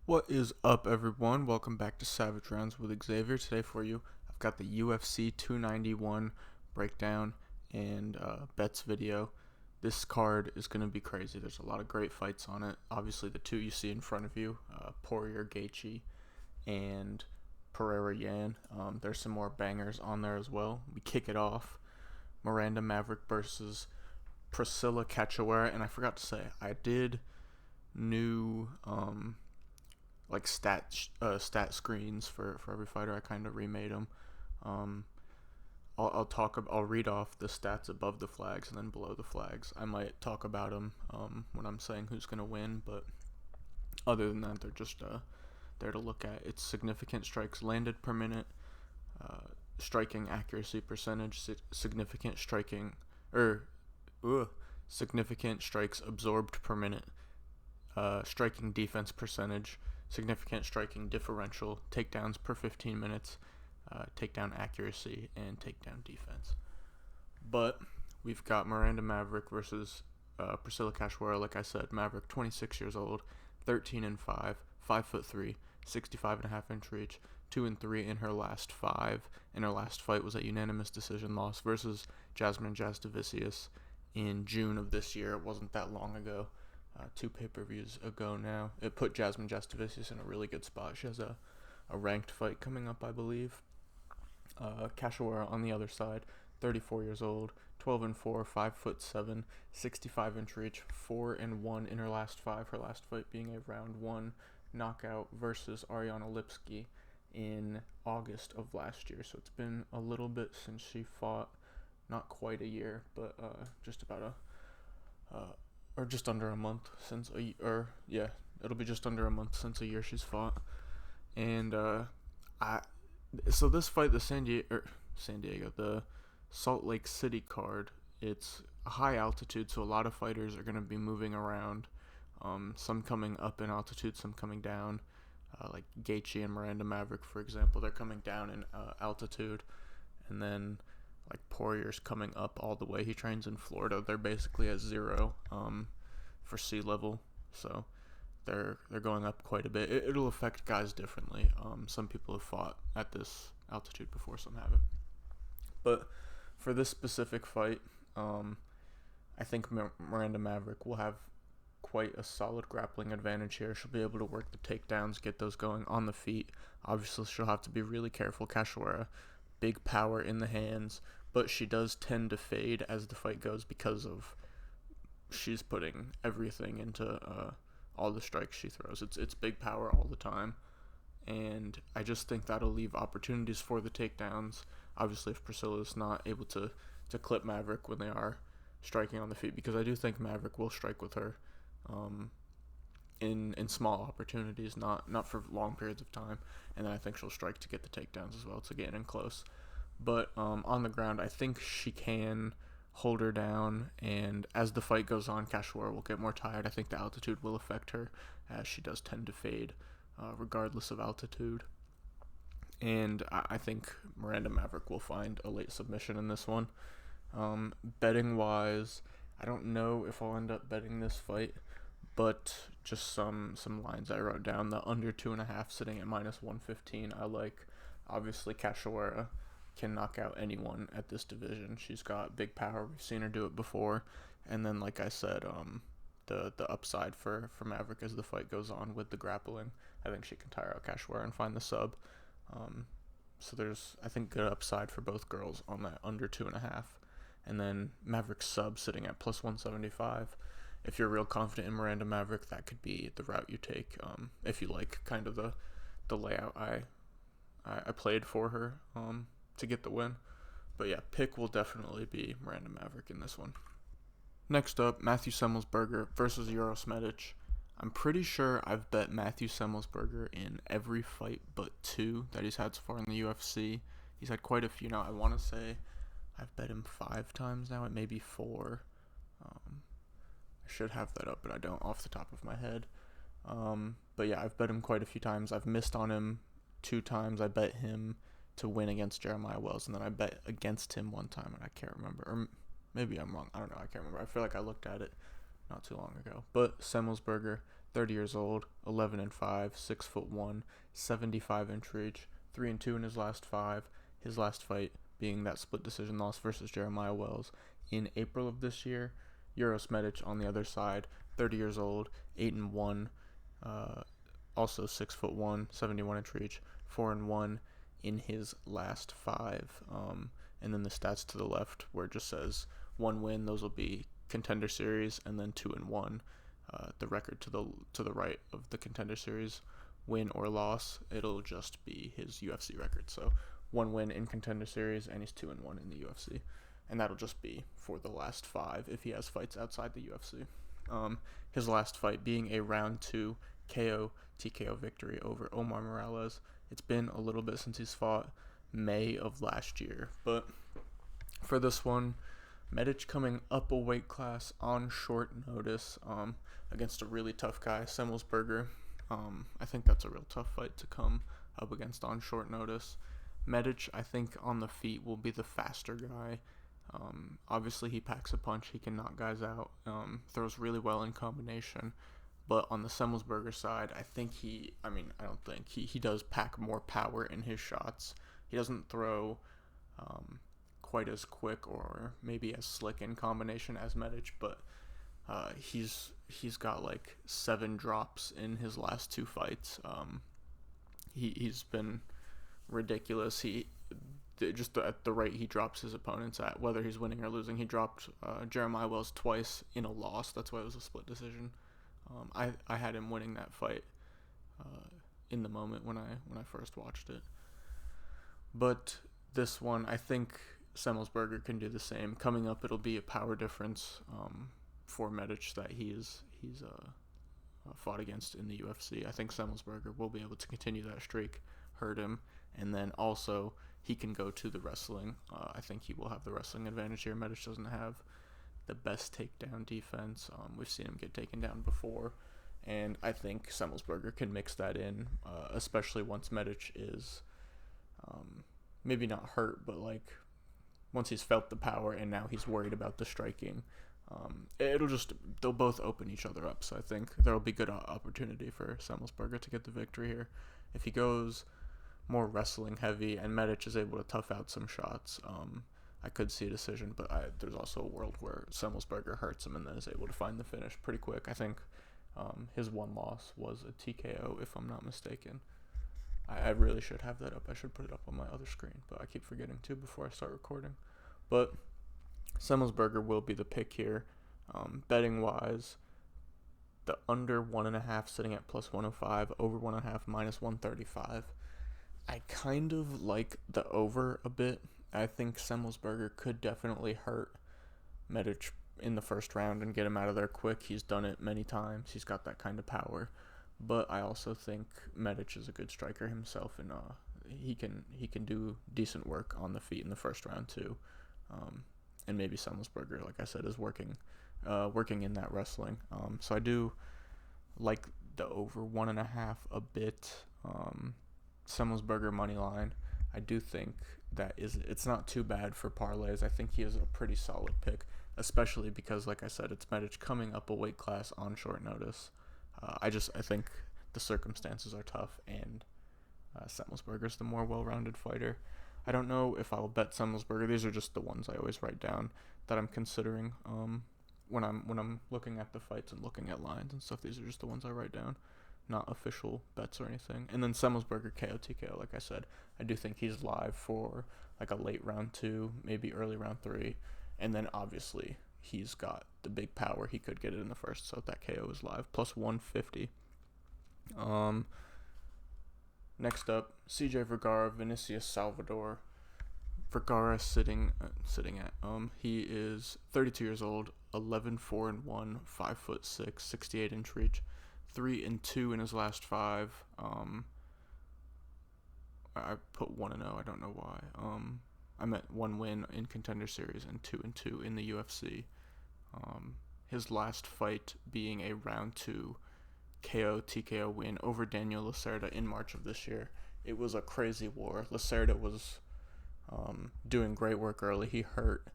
What is up, everyone? Welcome back to Savage Rounds with Xavier. Today for you, I've got the UFC 291 breakdown and bets video. This card is going to be crazy. There's a lot of great fights on it. Obviously, the two you see in front of you, Poirier, Gaethje, and Pereira, Yan. There's some more bangers on there as well. We kick it off. Miranda Maverick versus Priscila Cachoeira. And I forgot to say, I did new stat screens for every fighter. I kind of remade them. I'll read off the stats above the flags and then below the flags. I might talk about them when I'm saying who's gonna win, but other than that, they're just there to look at. It's significant strikes landed per minute, striking accuracy percentage, significant strikes absorbed per minute, striking defense percentage, significant striking differential, takedowns per 15 minutes, takedown accuracy, and takedown defense. But we've got Miranda Maverick versus Priscila Cachoeira. Like I said, Maverick, 26 years old, 13-5, 5'3", 65.5-inch reach, 2-3 in her last 5. And her last fight was a unanimous decision loss versus Jasmine Jasudavicius in June of this year. It wasn't that long ago. 2 pay-per-views ago now. It put Jasmine Jasudavicius in a really good spot. She has a ranked fight coming up, I believe. Cachoeira on the other side, 34 years old, 12-4, 5'7", 65-inch reach, 4-1 in her last 5. Her last fight being a round 1 knockout versus Ariane Lipski in August of last year. So it's been a little bit since she fought. Not quite a year, but just about or just under a month since it'll be just under a month since a year she's fought. And so this fight, the the Salt Lake City card, it's a high altitude, so a lot of fighters are going to be moving around. Some coming up in altitude, some coming down. Like Gaethje and Miranda Maverick, for example, they're coming down in altitude, and then like Poirier's coming up all the way. He trains in Florida. They're basically at 0 for sea level, so they're going up quite a bit. It'll affect guys differently. Some people have fought at this altitude before, some haven't. But for this specific fight, I think Miranda Maverick will have quite a solid grappling advantage here. She'll be able to work the takedowns, get those going on the feet. Obviously, she'll have to be really careful. Cachoeira, big power in the hands, but she does tend to fade as the fight goes because of she's putting everything into all the strikes she throws. It's big power all the time, and I just think that'll leave opportunities for the takedowns. Obviously, if Priscilla's not able to clip Maverick when they are striking on the feet, because I do think Maverick will strike with her in small opportunities, not for long periods of time, and then I think she'll strike to get the takedowns as well to get in close. But on the ground, I think she can hold her down, and as the fight goes on, Cachoeira will get more tired. I think the altitude will affect her, as she does tend to fade regardless of altitude. And I think Miranda Maverick will find a late submission in this one. Betting wise, I don't know if I'll end up betting this fight, but just some lines I wrote down. The under 2.5 sitting at -115 I like. Obviously, Cachoeira can knock out anyone at this division. She's got big power. We've seen her do it before. And then, like I said, the upside for Maverick as the fight goes on with the grappling, I think she can tire out Cachoeira and find the sub. So there's, I think, good upside for both girls on that under 2.5. And then Maverick's sub sitting at +175. If you're real confident in Miranda Maverick, that could be the route you take. If you like kind of the layout I played for her to get the win. But yeah, pick will definitely be Miranda Maverick in this one. Next up, Matthew Semelsberger versus Uros Medic. I'm pretty sure I've bet Matthew Semelsberger in every fight but 2 that he's had so far in the UFC. He's had quite a few now. I want to say I've bet him 5 times now. It may be 4. I should have that up, but I don't off the top of my head. But yeah, I've bet him quite a few times. I've missed on him 2 times. I bet him to win against Jeremiah Wells, and then I bet against him 1 time, and I can't remember. Or maybe I'm wrong. I don't know. I can't remember. I feel like I looked at it not too long ago. But Semelsberger, 30 years old, 11-5, 6'1", 75-inch reach, 3-2 in his last 5. His last fight being that split decision loss versus Jeremiah Wells in April of this year. Uros Medic on the other side, 30 years old, 8-1, also 6'1", 71-inch reach, 4-1 in his last 5. And then the stats to the left where it just says 1 win, those will be Contender Series, and then 2-1. The record to the right of the Contender Series, win or loss, it'll just be his UFC record. So 1 win in Contender Series, and he's 2-1 in the UFC, and that'll just be for the last 5 if he has fights outside the UFC. His last fight being a round 2 KO TKO victory over Omar Morales. It's been a little bit since he's fought, May of last year, but for this one, Medic coming up a weight class on short notice against a really tough guy, Semmelsberger. I think that's a real tough fight to come up against on short notice. Medic, I think, on the feet will be the faster guy. Obviously, he packs a punch. He can knock guys out. Throws really well in combination. But on the Semmelsberger side, he does pack more power in his shots. He doesn't throw quite as quick or maybe as slick in combination as Medic, but he's got like 7 drops in his last 2 fights. He's been ridiculous. At the rate he drops his opponents at, whether he's winning or losing. He dropped Jeremiah Wells twice in a loss. That's why it was a split decision. I had him winning that fight in the moment when I first watched it. But this one, I think Semmelsberger can do the same. Coming up, it'll be a power difference for Medic that he's fought against in the UFC. I think Semmelsberger will be able to continue that streak, hurt him, and then also he can go to the wrestling. I think he will have the wrestling advantage here. Medic doesn't have the best takedown defense. We've seen him get taken down before, and I think Semmelsberger can mix that in, especially once Medic is maybe not hurt, but like once he's felt the power and now he's worried about the striking. They'll both open each other up, so I think there'll be good opportunity for Semmelsberger to get the victory here. If he goes more wrestling heavy and Medic is able to tough out some shots, I could see a decision, but there's also a world where Semmelsberger hurts him and then is able to find the finish pretty quick. I think his one loss was a TKO, if I'm not mistaken. I really should have that up. I should put it up on my other screen, but I keep forgetting to before I start recording. But Semmelsberger will be the pick here. Betting wise, the under 1.5 sitting at plus 105, over 1.5 minus 135. I kind of like the over a bit. I think Semmelsberger could definitely hurt Medic in the first round and get him out of there quick. He's done it many times. He's got that kind of power. But I also think Medic is a good striker himself, and he can do decent work on the feet in the first round too. And maybe Semmelsberger, like I said, is working in that wrestling. So I do like the over 1.5 a bit. Semmelsberger money line. I do think it's not too bad for parlays. I think he is a pretty solid pick, especially because, like I said, it's Medic coming up a weight class on short notice. I think the circumstances are tough, and Semmelsberger's the more well-rounded fighter. I don't know if I'll bet Semmelsberger. These are just the ones I always write down that I'm considering when I'm looking at the fights and looking at lines and stuff. These are just the ones I write down, not official bets or anything. And then Semmelsberger KO TKO, like I said, I do think he's live for like a late round 2, maybe early round 3, and then obviously he's got the big power. He could get it in the first, so that KO is live. Plus 150. Next up, CJ Vergara, Vinicius Salvador. Vergara sitting at he is 32 years old, 11-4-1, 5'6", 68-inch reach, 3-2 in his last 5. I put 1-0. I don't know why. I meant 1 win in Contender Series and 2-2 in the UFC. His last fight being a round 2 KO TKO win over Daniel Lacerda in March of this year. It was a crazy war. Lacerda was doing great work early. He hurt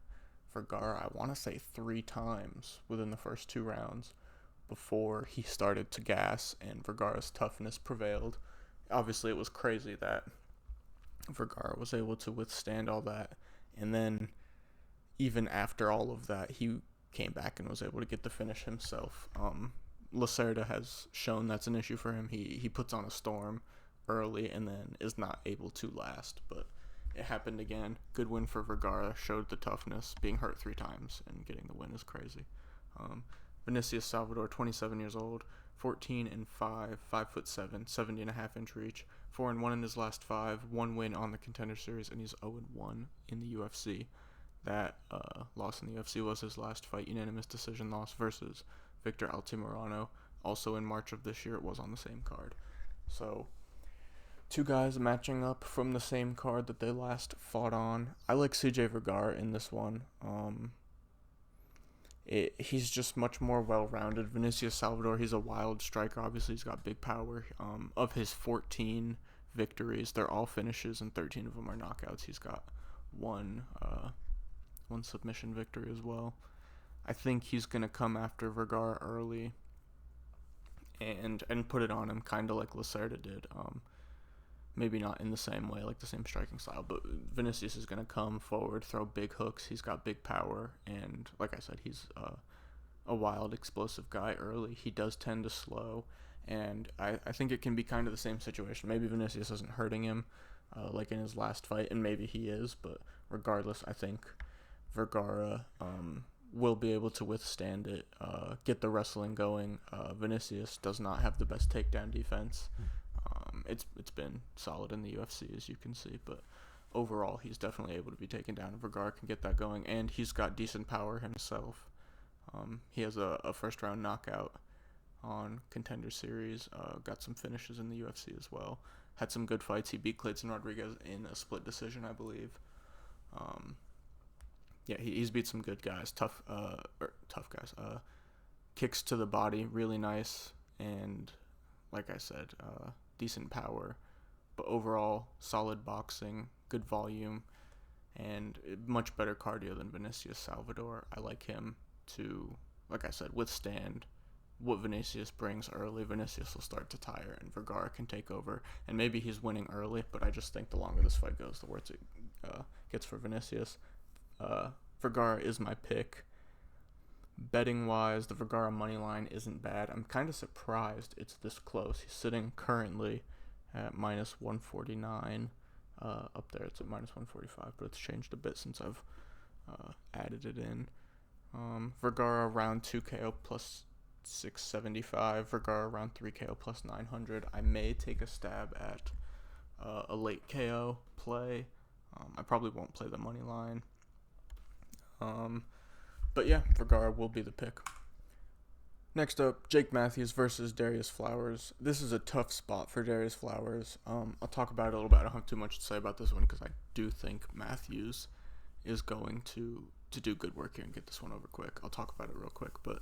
Vergara, I want to say 3 times within the first 2 rounds, before he started to gas and Vergara's toughness prevailed. Obviously, it was crazy that Vergara was able to withstand all that, and then even after all of that, he came back and was able to get the finish himself. Lacerda has shown that's an issue for him. He puts on a storm early and then is not able to last, but it happened again. Good win for Vergara, showed the toughness. Being hurt 3 times and getting the win is crazy. Vinicius Salvador, 27 years old, 14-5, 5'7", 70.5-inch reach, 4-1 in his last 5, 1 win on the Contender Series, and he's 0-1 in the UFC. That loss in the UFC was his last fight, unanimous decision loss versus Victor Altamirano, also in March of this year. It was on the same card. So, 2 guys matching up from the same card that they last fought on. I like CJ Vergara in this one. He's just much more well-rounded. Vinicius Salvador, he's a wild striker. Obviously, he's got big power. Of his 14 victories, they're all finishes, and 13 of them are knockouts. He's got one submission victory as well. I think he's going to come after Vergara early and put it on him, kind of like Lacerda did. Maybe not in the same way, like the same striking style, but Vinicius is going to come forward, throw big hooks. He's got big power, and like I said, he's a wild, explosive guy early. He does tend to slow, and I think it can be kind of the same situation. Maybe Vinicius isn't hurting him like in his last fight, and maybe he is, but regardless, I think Vergara will be able to withstand it, get the wrestling going. Vinicius does not have the best takedown defense. It's been solid in the UFC, as you can see, but overall, he's definitely able to be taken down. Vergara can get that going, and he's got decent power himself. He has a first-round knockout on Contender Series, got some finishes in the UFC as well. Had some good fights. He beat Clayton Rodriguez in a split decision, I believe. He's beat some good guys, tough guys. Kicks to the body, really nice, and like I said, decent power, but overall solid boxing, good volume, and much better cardio than Vinicius Salvador. I like him to, like I said, withstand what Vinicius brings early. Vinicius will start to tire, and Vergara can take over, and maybe he's winning early, but I just think the longer this fight goes, the worse it gets for Vinicius. Vergara is my pick. Betting wise, the Vergara money line isn't bad. I'm kind of surprised it's this close. He's sitting currently at minus 149. Up there it's at minus 145, but it's changed a bit since I've added it in. Vergara around 2 KO plus 675. Vergara around 3 KO plus 900. I may take a stab at a late KO play. I probably won't play the money line. But yeah, Vergara will be the pick. Next up, Jake Matthews versus Darrius Flowers. This is a tough spot for Darrius Flowers. I'll talk about it a little bit. I don't have too much to say about this one because I do think Matthews is going to do good work here and get this one over quick. I'll talk about it real quick. But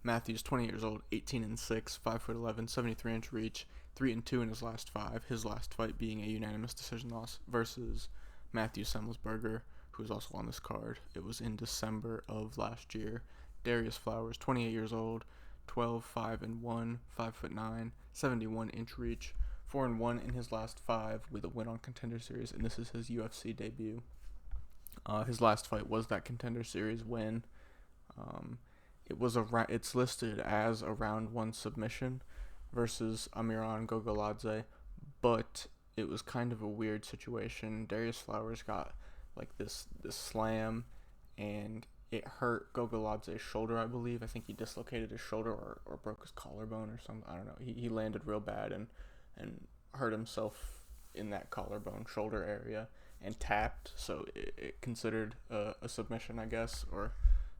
Matthews, 20 years old, 18-6, 5'11", 73-inch reach, 3-2 in his last 5. His last fight being a unanimous decision loss versus Matthew Semelsberger, who's also on this card. It was in December of last year. Darrius Flowers, 28 years old, 12-5-1, 5'9", 71-inch reach, 4-1 in his last 5 with a win on Contender Series, and this is his UFC debut. His last fight was that Contender Series win. It's listed as a round 1 submission versus Amiran Gogoladze, but it was kind of a weird situation. Darrius Flowers got like this slam, and it hurt Gogoladze's shoulder, I believe. I think he dislocated his shoulder or broke his collarbone or something. I don't know. He landed real bad and hurt himself in that collarbone shoulder area and tapped, so it considered a submission, I guess, or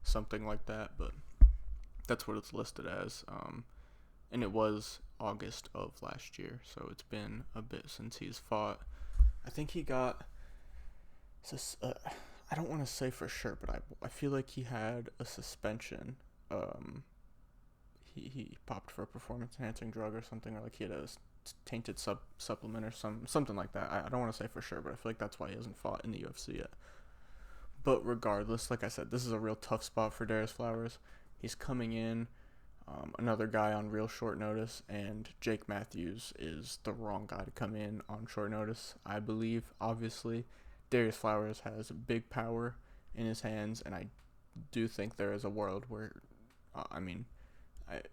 something like that, but that's what it's listed as. And it was August of last year, so it's been a bit since he's fought. I think he got I don't want to say for sure, but I feel like he had a suspension. He popped for a performance-enhancing drug or something, or like he had a tainted supplement or something like that. I don't want to say for sure, but I feel like that's why he hasn't fought in the UFC yet. But regardless, like I said, this is a real tough spot for Darrius Flowers. He's coming in another guy on real short notice, and Jake Matthews is the wrong guy to come in on short notice, I believe. Obviously, Darrius Flowers has big power in his hands, and I do think there is a world where,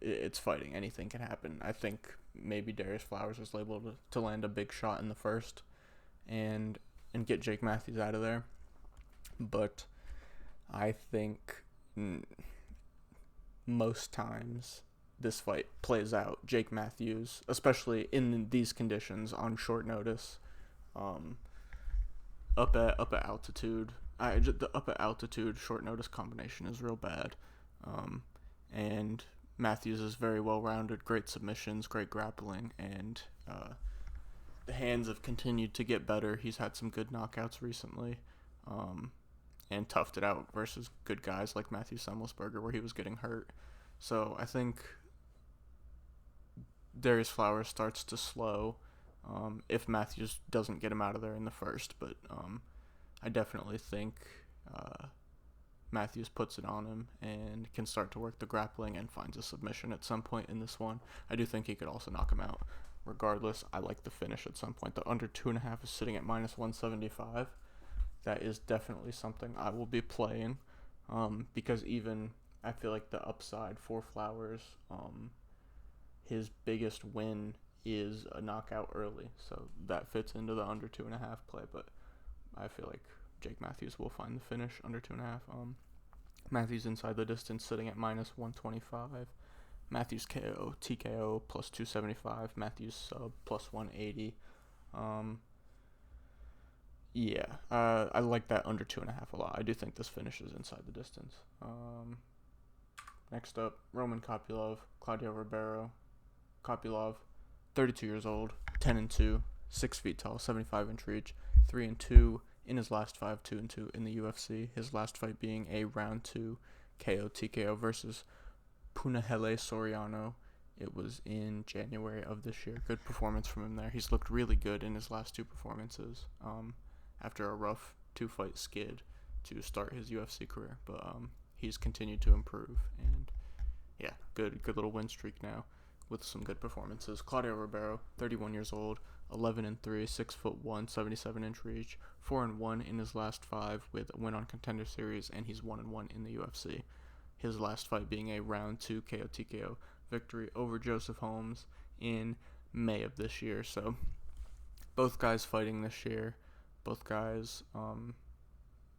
it's fighting. Anything can happen. I think maybe Darrius Flowers is able to land a big shot in the first and get Jake Matthews out of there. But I think most times this fight plays out Jake Matthews, especially in these conditions on short notice, up at altitude. The up at altitude short notice combination is real bad, and Matthews is very well rounded, great submissions, great grappling, and the hands have continued to get better. He's had some good knockouts recently, and toughed it out versus good guys like Matthew Semelsberger where he was getting hurt. So I think Darrius Flowers starts to slow if Matthews doesn't get him out of there in the first, but I definitely think Matthews puts it on him and can start to work the grappling and finds a submission at some point in this one. I do think he could also knock him out. Regardless, I like the finish at some point. The under 2.5 is sitting at -175. That is definitely something I will be playing, because even I feel like the upside for Flowers, his biggest win is a knockout early, so that fits into the under 2.5 play. But I feel like Jake Matthews will find the finish under 2.5. Matthews inside the distance sitting at -125. Matthews KO, TKO +275. Matthews sub +180. I like that under 2.5 a lot. I do think this finishes inside the distance. Next up, Roman Kopylov, Claudio Ribeiro. Kopylov, 32 years old, 10-2, 6 feet tall, 75-inch reach, 3-2 in his last 5, 2-2 in the UFC. His last fight being a round 2 KO TKO versus Punahele Soriano. It was in January of this year. Good performance from him there. He's looked really good in his last 2 performances, after a rough 2-fight skid to start his UFC career. But he's continued to improve, and yeah, good little win streak now with some good performances. Claudio Ribeiro, 31 years old, 11-3, 6'1", 77-inch reach, 4-1 in his last 5 with a win on Contender Series, and he's 1-1 in the UFC. His last fight being a round 2 KO TKO victory over Joseph Holmes in May of this year. So both guys fighting this year. Both guys,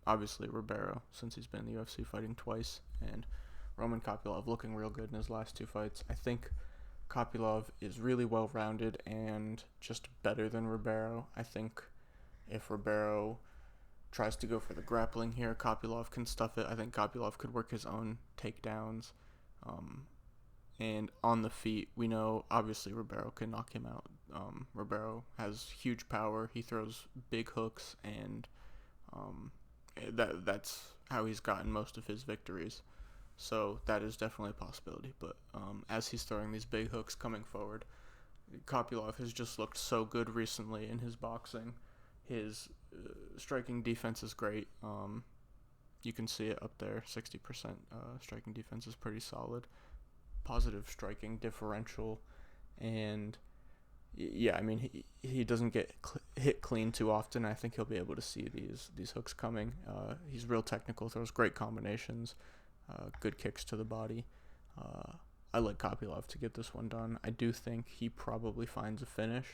obviously Ribeiro, since he's been in the UFC, fighting twice, and Roman Kopylov looking real good in his last 2 fights. I think Kopylov is really well-rounded and just better than Ribeiro. I think if Ribeiro tries to go for the grappling here, Kopylov can stuff it. I think Kopylov could work his own takedowns. And on the feet, we know obviously Ribeiro can knock him out. Ribeiro has huge power. He throws big hooks, and that's how he's gotten most of his victories. So that is definitely a possibility. But as he's throwing these big hooks coming forward, Kopylov has just looked so good recently in his boxing. His striking defense is great. You can see it up there, 60% striking defense is pretty solid. Positive striking differential, and yeah, I mean he doesn't get hit clean too often. I think he'll be able to see these hooks coming. He's real technical, throws great combinations, good kicks to the body. I like Kopylov to get this one done. I do think he probably finds a finish.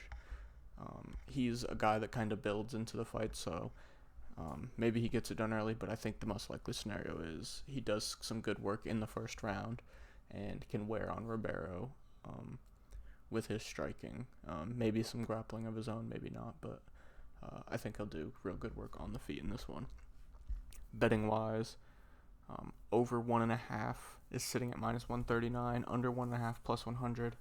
He's a guy that kind of builds into the fight, so maybe he gets it done early, but I think the most likely scenario is he does some good work in the first round and can wear on Ribeiro with his striking. Maybe some grappling of his own, maybe not, but I think he'll do real good work on the feet in this one. Betting wise, over 1.5 is sitting at -139, under 1.5 +100.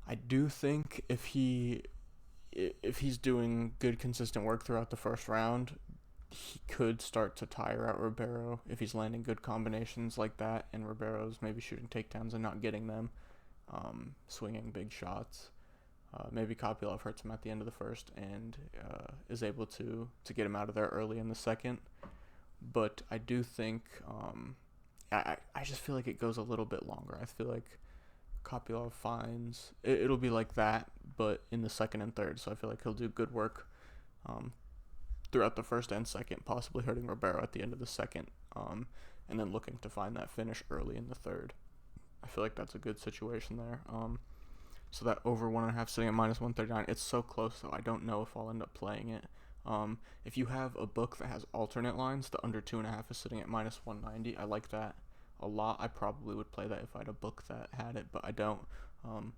I do think if he's doing good consistent work throughout the first round, he could start to tire out Ribeiro if he's landing good combinations like that, and Ribeiro's maybe shooting takedowns and not getting them, swinging big shots. Maybe Kopylov hurts him at the end of the first and is able to get him out of there early in the second. But I do think I just feel like it goes a little bit longer. I feel like Kopylov finds it'll be like that, but in the second and third. So I feel like he'll do good work throughout the first and second, possibly hurting Ribeiro at the end of the second, and then looking to find that finish early in the third. I feel like that's a good situation there. So that over 1.5 sitting at -139. It's so close, though. I don't know if I'll end up playing it. If you have a book that has alternate lines, the under 2.5 is sitting at -190. I like that a lot. I probably would play that if I had a book that had it, but I don't.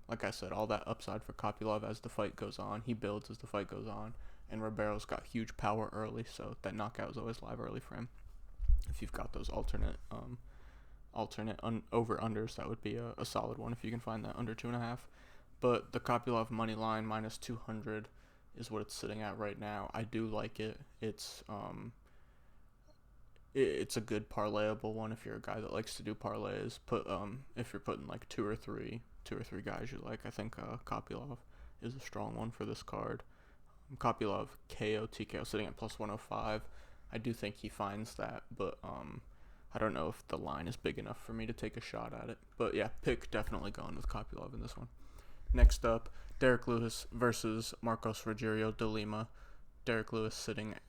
Like I said, all that upside for Kopylov as the fight goes on. He builds as the fight goes on, and Ribeiro's got huge power early, so that knockout is always live early for him. If you've got those alternate over-unders, that would be a solid one if you can find that under 2.5. But the Kopylov money line -200 is what it's sitting at right now. I do like it. It's a good parlayable one if you're a guy that likes to do parlays. If you're putting like two or three guys you like, I think Kopylov is a strong one for this card. Kopylov KO TKO sitting at +105. I do think he finds that, but I don't know if the line is big enough for me to take a shot at it. But yeah, pick definitely going with Kopylov in this one. Next up, Derek Lewis versus Marcos Rogerio de Lima. Derek Lewis sitting at.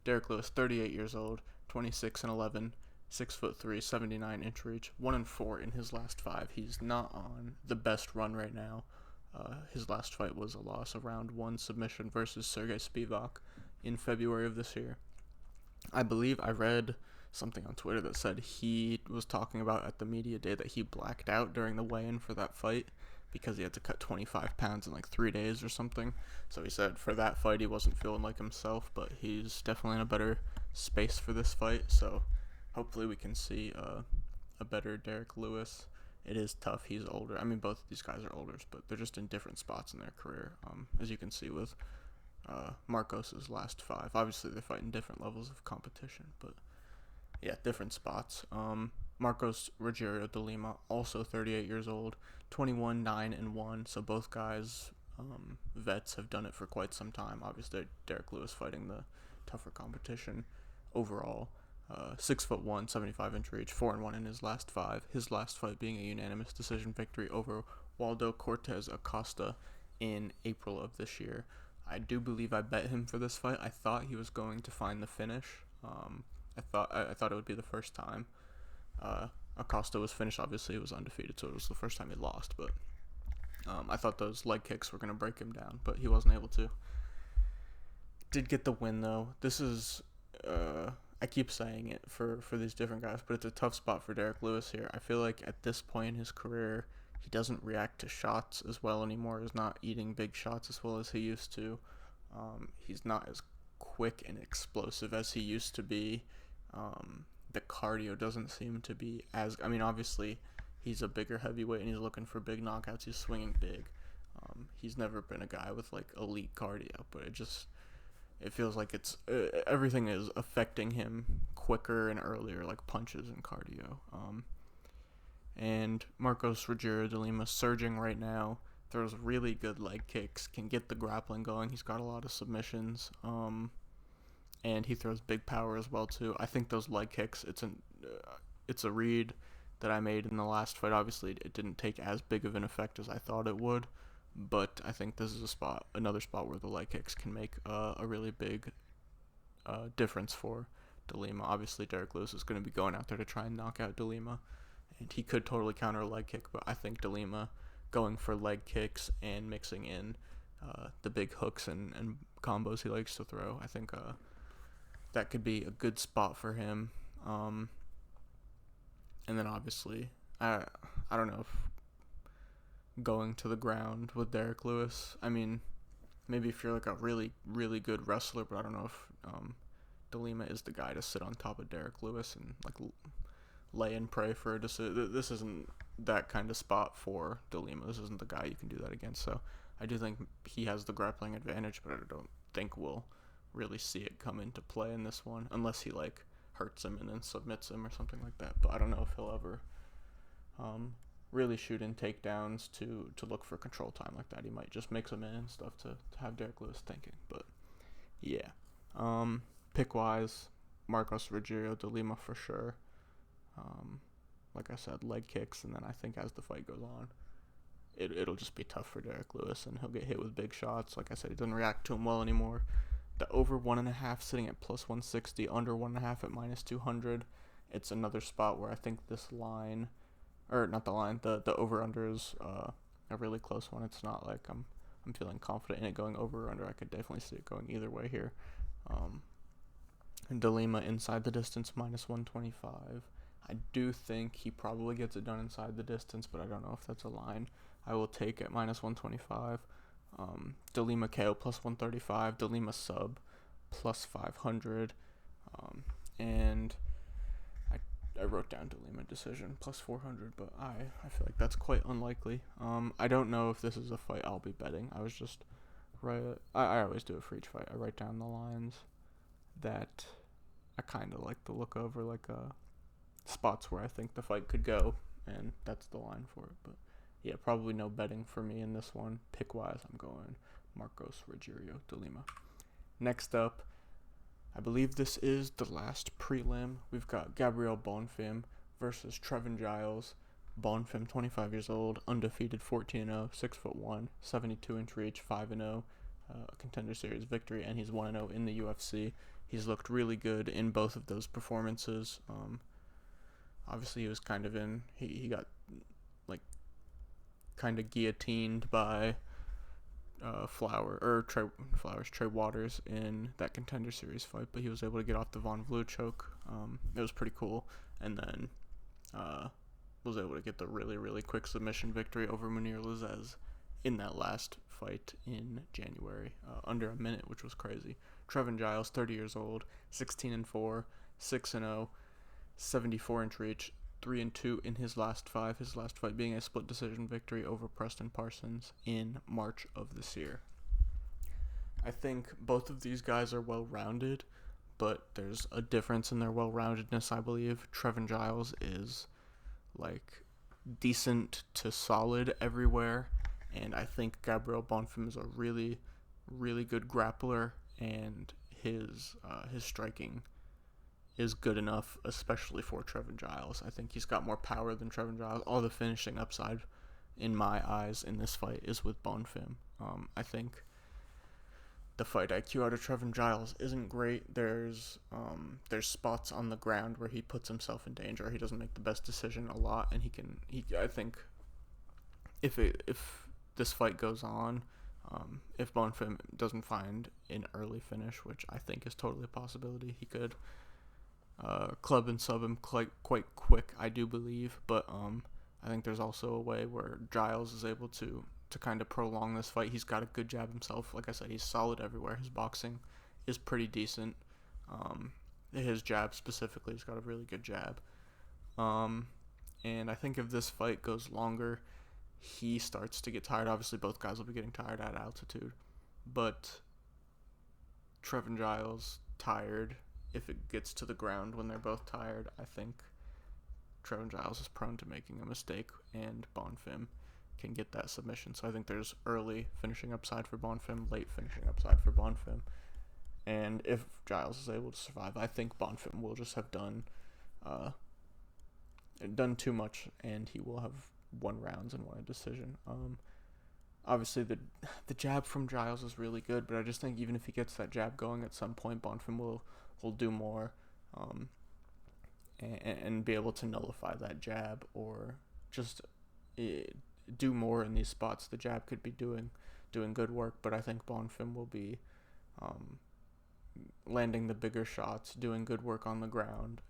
Derek Lewis, 38 years old, 26-11, 6'3", 79-inch reach, 1-4 in his last 5. He's not on the best run right now. His last fight was a loss, a round 1 submission versus Sergey Spivak in February of this year. I believe I read something on Twitter that said he was talking about at the media day that he blacked out during the weigh-in for that fight because he had to cut 25 pounds in like 3 days or something. So he said for that fight he wasn't feeling like himself, but he's definitely in a better space for this fight. So hopefully we can see a better Derek Lewis. It is tough. He's older. I mean, both of these guys are older, but they're just in different spots in their career, as you can see with Marcos's last 5. Obviously, they fight in different levels of competition, but yeah, different spots. Marcos Rogerio de Lima, also 38 years old, 21-9-1. So both guys, vets, have done it for quite some time. Obviously, Derek Lewis fighting the tougher competition overall. 6'1", 75-inch reach, 4-1 in his last 5. His last fight being a unanimous decision victory over Waldo Cortez Acosta in April of this year. I do believe I bet him for this fight. I thought he was going to find the finish. I thought it would be the first time. Acosta was finished. Obviously, he was undefeated, so it was the first time he lost. But I thought those leg kicks were going to break him down, but he wasn't able to. Did get the win, though. This is... I keep saying it for these different guys, but it's a tough spot for Derek Lewis here. I feel like at this point in his career, he doesn't react to shots as well anymore. He's not eating big shots as well as he used to. He's not as quick and explosive as he used to be. The cardio doesn't seem to be as... I mean, obviously, he's a bigger heavyweight and he's looking for big knockouts. He's swinging big. He's never been a guy with, like, elite cardio, but it feels like it's everything is affecting him quicker and earlier, like punches and cardio. And Marcos Rogerio de Lima surging right now, throws really good leg kicks, can get the grappling going. He's got a lot of submissions, and he throws big power as well too. I think those leg kicks, it's a read that I made in the last fight. Obviously, it didn't take as big of an effect as I thought it would. But I think this is another spot where the leg kicks can make a really big difference for de Lima. Obviously, Derek Lewis is going to be going out there to try and knock out de Lima, and he could totally counter a leg kick, but I think de Lima going for leg kicks and mixing in the big hooks and combos he likes to throw, I think that could be a good spot for him. And then obviously, I don't know if going to the ground with Derek Lewis. I mean, maybe if you're like a really, really good wrestler, but I don't know if de Lima is the guy to sit on top of Derek Lewis and like lay and pray for a decision. This isn't that kind of spot for de Lima. This isn't the guy you can do that against. So I do think he has the grappling advantage, but I don't think we'll really see it come into play in this one unless he like hurts him and then submits him or something like that. But I don't know if he'll ever really shoot in takedowns to look for control time like that. He might just mix them in and stuff to have Derek Lewis thinking. But yeah, pick wise, Marcos Rogerio de Lima for sure. Like I said, leg kicks, and then I think as the fight goes on, it'll just be tough for Derek Lewis, and he'll get hit with big shots. Like I said, he doesn't react to him well anymore. The over 1.5 sitting at plus 160, under 1.5 at minus 200. It's another spot where I think this line, or not the line, the over under is a really close one. It's not like I'm feeling confident in it going over or under. I could definitely see it going either way here. De Lima inside the distance minus 125. I do think he probably gets it done inside the distance, but I don't know if that's a line I will take at minus 125. De Lima KO plus 135. De Lima sub plus 500. And I wrote down De Lima decision plus 400, but I feel like that's quite unlikely. I don't know if this is a fight I'll be betting. I was just I always do it for each fight. I write down the lines that I kind of like the look of, or like spots where I think the fight could go, and that's the line for it. But yeah, probably no betting for me in this one. Pick wise, I'm going Marcos Rogerio de Lima. Next up, I believe this is the last prelim. We've got Gabriel Bonfim versus Trevin Giles. Bonfim, 25 years old, undefeated, 14-0, 6'1", 72-inch reach, 5-0, Contender Series victory, and he's 1-0 in the UFC. He's looked really good in both of those performances. Obviously, he was kind of he got like kind of guillotined by Trey Waters in that Contender Series fight, but he was able to get off the Von Vlue choke. It was pretty cool, and then was able to get the really, really quick submission victory over Munir Lazez in that last fight in January, under a minute, which was crazy. Trevin Giles, 30 years old, 16-4, 6-0, 74-inch reach, 3-2 in his last five. His last fight being a split decision victory over Preston Parsons in March of this year. I think both of these guys are well-rounded, but there's a difference in their well-roundedness, I believe. Trevin Giles is like decent to solid everywhere, and I think Gabriel Bonfim is a really, really good grappler, and his striking is good enough, especially for Trevin Giles. I think he's got more power than Trevin Giles. All the finishing upside, in my eyes, in this fight is with Bonfim. I think the fight IQ out of Trevin Giles isn't great. There's spots on the ground where he puts himself in danger. He doesn't make the best decision a lot, and I think if this fight goes on, if Bonfim doesn't find an early finish, which I think is totally a possibility, he could club and sub him quite quick, I do believe. But I think there's also a way where Giles is able to kind of prolong this fight. He's got a good jab himself. Like I said, he's solid everywhere. His boxing is pretty decent. His jab specifically, he's got a really good jab. And I think if this fight goes longer, he starts to get tired. Obviously, both guys will be getting tired at altitude. But Trevin Giles tired, if it gets to the ground when they're both tired, I think Trevin Giles is prone to making a mistake, and Bonfim can get that submission. So I think there's early finishing upside for Bonfim, late finishing upside for Bonfim. And if Giles is able to survive, I think Bonfim will just have done too much, and he will have won rounds and won a decision. Obviously, the jab from Giles is really good, but I just think even if he gets that jab going at some point, Bonfim will do more and be able to nullify that jab, or just do more in these spots. The jab could be doing good work, but I think Bonfim will be landing the bigger shots, doing good work on the ground,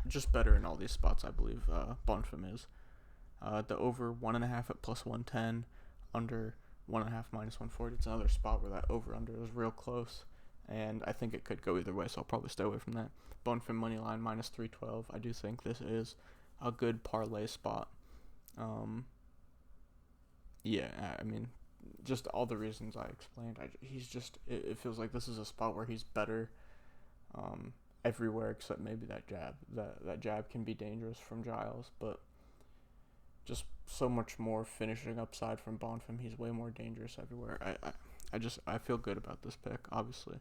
just better in all these spots, I believe Bonfim is. The over 1.5 at plus 110, under 1.5 minus 140. It's another spot where that over-under is real close, and I think it could go either way, so I'll probably stay away from that. Bonfim money line minus 312. I do think this is a good parlay spot. Yeah, I mean, just all the reasons I explained. It feels like this is a spot where he's better everywhere except maybe that jab. That jab can be dangerous from Giles, but just so much more finishing upside from Bonfim. He's way more dangerous everywhere. I feel good about this pick. Obviously,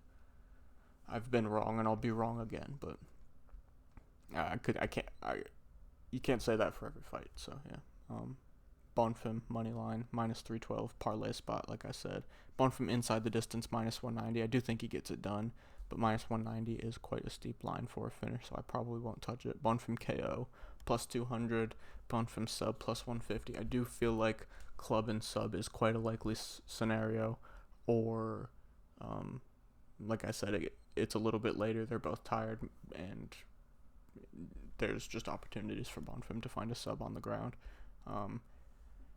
I've been wrong and I'll be wrong again, but You can't say that for every fight. So yeah. Bonfim money line -312 parlay spot. Like I said, Bonfim inside the distance -190. I do think he gets it done, but -190 is quite a steep line for a finish, so I probably won't touch it. Bonfim KO +200. Bonfim sub +150. I do feel like club and sub is quite a likely scenario, or like I said, it's a little bit later. They're both tired, and there's just opportunities for Bonfim to find a sub on the ground.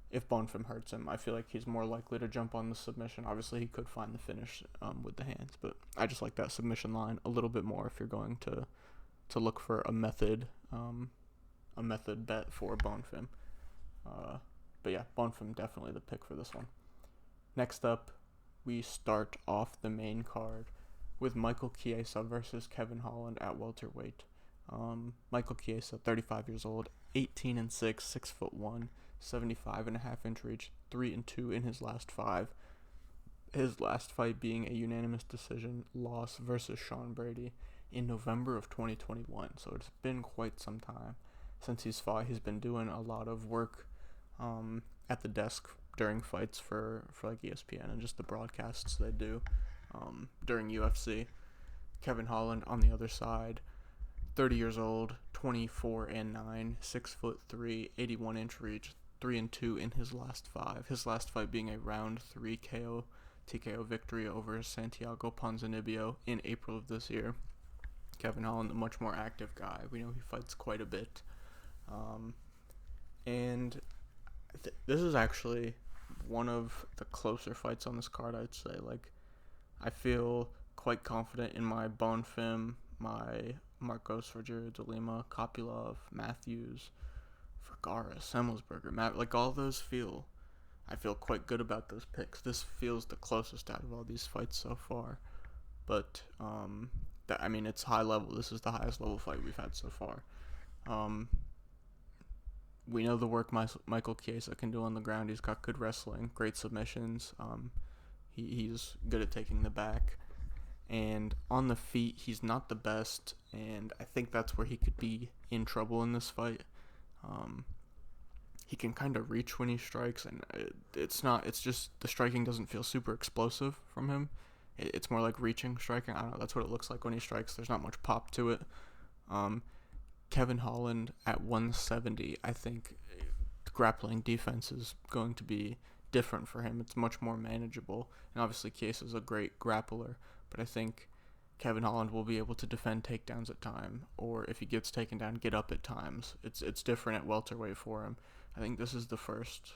If Bonfim hurts him, I feel like he's more likely to jump on the submission. Obviously, he could find the finish with the hands, but I just like that submission line a little bit more if you're going to look for a method bet for Bonfim. But yeah, Bonfim definitely the pick for this one. Next up, we start off the main card with Michel Chiesa versus Kevin Holland at welterweight. Michel Chiesa, 35 years old, 18-6, 6'1", 75.5-inch reach, 3-2 in his last 5. His last fight being a unanimous decision loss versus Sean Brady in November of 2021. So it's been quite some time since he's fought. He's been doing a lot of work at the desk during fights for like ESPN and just the broadcasts they do during UFC. Kevin Holland on the other side, 30 years old, 24-9, 6'3", 81-inch reach, 3-2 in his last 5. His last fight being a round 3 TKO victory over Santiago Ponzinibbio in April of this year. Kevin Holland, the much more active guy. We know he fights quite a bit. And this is actually one of the closer fights on this card, I'd say. Like, I feel quite confident in my Bonfim, my Marcos, Rogerio de Lima, Kopylov, Matthews, Vergara, Semmelsberger, like all those I feel quite good about those picks. This feels the closest out of all these fights so far. But, it's high level. This is the highest level fight we've had so far. We know the work Michel Chiesa can do on the ground. He's got good wrestling, great submissions. He's good at taking the back. And on the feet, he's not the best, and I think that's where he could be in trouble in this fight. He can kind of reach when he strikes, and it's just the striking doesn't feel super explosive from him. It's more like reaching striking. I don't know, that's what it looks like when he strikes. There's not much pop to it. Kevin Holland at 170, I think grappling defense is going to be different for him. It's much more manageable, and obviously Chiesa's a great grappler, but I think Kevin Holland will be able to defend takedowns at time, or if he gets taken down, get up at times. It's different at welterweight for him. I think this is the first.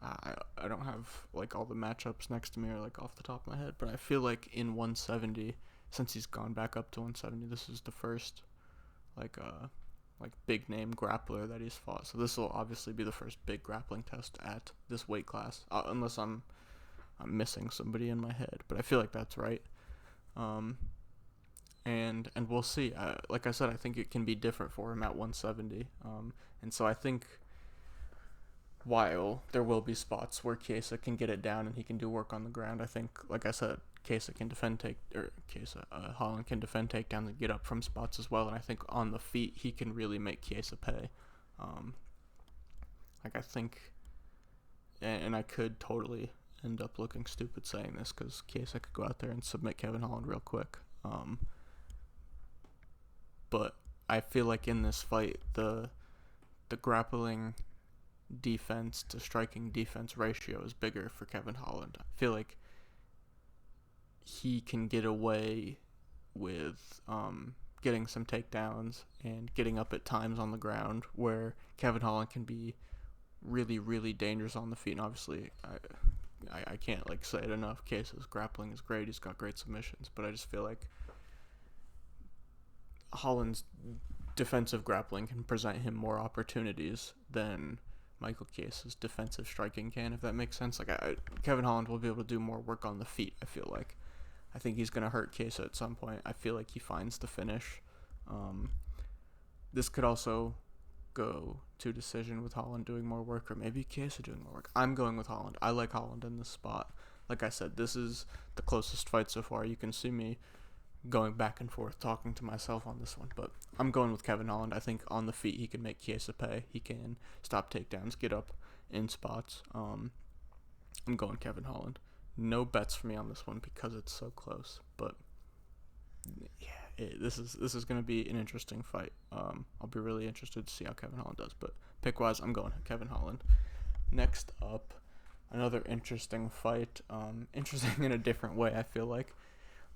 I don't have like all the matchups next to me or like off the top of my head, but I feel like in 170, since he's gone back up to 170, this is the first like big name grappler that he's fought. So this will obviously be the first big grappling test at this weight class, unless I'm missing somebody in my head, but I feel like that's right. And we'll see. Like I said, I think it can be different for him at 170. And so I think while there will be spots where Chiesa can get it down and he can do work on the ground, I think, like I said, Holland can defend takedowns and get up from spots as well. And I think on the feet he can really make Chiesa pay. I think, and I could totally end up looking stupid saying this because Chiesa could go out there and submit Kevin Holland real quick. But I feel like in this fight, the grappling defense to striking defense ratio is bigger for Kevin Holland. I feel like he can get away with getting some takedowns and getting up at times on the ground, where Kevin Holland can be really, really dangerous on the feet. And obviously, I can't say it enough. Chiesa's grappling is great. He's got great submissions, but I just feel like Holland's defensive grappling can present him more opportunities than Michel Chiesa's defensive striking can, if that makes sense. Kevin Holland will be able to do more work on the feet, I feel like. I think he's going to hurt Chiesa at some point. I feel like he finds the finish. This could also go to decision with Holland doing more work, or maybe Chiesa doing more work. I'm going with Holland. I like Holland in this spot. Like I said, this is the closest fight so far. You can see me going back and forth, talking to myself on this one, but I'm going with Kevin Holland. I think on the feet he can make Chiesa pay. He can stop takedowns, get up in spots. I'm going Kevin Holland. No bets for me on this one because it's so close, but yeah, this is going to be an interesting fight. I'll be really interested to see how Kevin Holland does, but pick-wise, I'm going Kevin Holland. Next up, another interesting fight. Interesting in a different way, I feel like,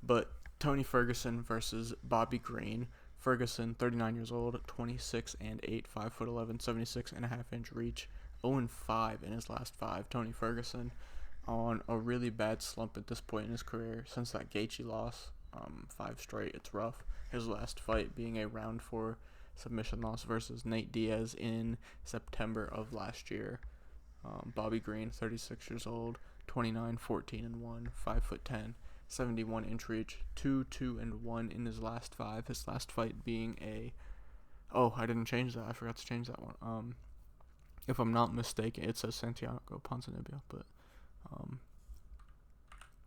but Tony Ferguson versus Bobby Green. Ferguson, 39 years old, 26-8, 5'11", 76.5-inch reach, 0-5 in his last 5. Tony Ferguson on a really bad slump at this point in his career since that Gaethje loss. 5 straight. It's rough. His last fight being a round 4 submission loss versus Nate Diaz in September of last year. Bobby Green, 36 years old, 29-14-1, 5'10", 71-inch reach, 2-2-1 in his last 5. His last fight being I didn't change that. I forgot to change that one. If I'm not mistaken, it says Santiago Ponzinibbio, but